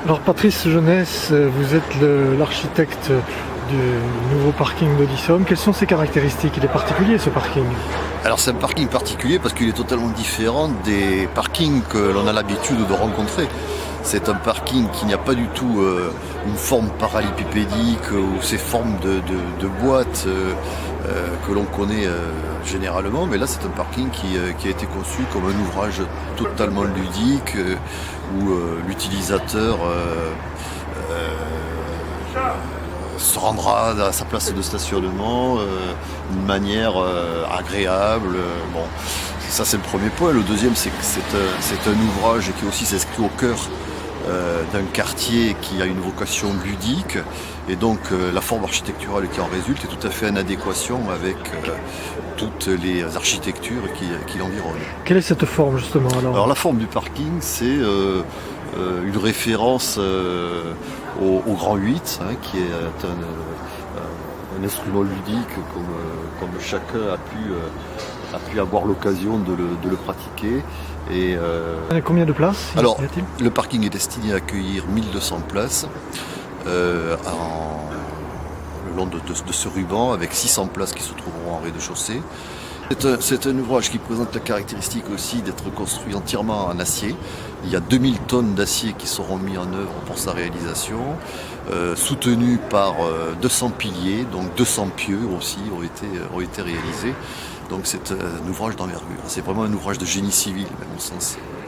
Alors Patrice Jeunesse, vous êtes l'architecte du nouveau parking d'Audissom. Quelles sont ses caractéristiques? Il est particulier ce parking. Alors c'est un parking particulier parce qu'il est totalement différent des parkings que l'on a l'habitude de rencontrer. C'est un parking qui n'a pas du tout une forme parallélépipédique ou ces formes de boîtes que l'on connaît généralement. Mais là c'est un parking qui a été conçu comme un ouvrage totalement ludique où l'utilisateur se rendra à sa place de stationnement d'une manière agréable. Bon, ça c'est le premier point. Le deuxième, c'est que c'est un ouvrage qui aussi s'inscrit au cœur d'un quartier qui a une vocation ludique, et donc la forme architecturale qui en résulte est tout à fait en adéquation avec toutes les architectures qui l'environnent. Quelle est cette forme justement Alors la forme du parking, c'est une référence au Grand 8, hein, qui est un instrument ludique comme chacun a pu avoir l'occasion de le pratiquer. Et, combien de places alors, y a-t-il? le parking est destiné à accueillir 1200 places le long de ce ruban, avec 600 places qui se trouveront en rez-de-chaussée. C'est un ouvrage qui présente la caractéristique aussi d'être construit entièrement en acier. Il y a 2000 tonnes d'acier qui seront mis en œuvre pour sa réalisation, soutenu par 200 piliers, donc 200 pieux aussi ont été réalisés. Donc c'est un ouvrage d'envergure. C'est vraiment un ouvrage de génie civil, même au sens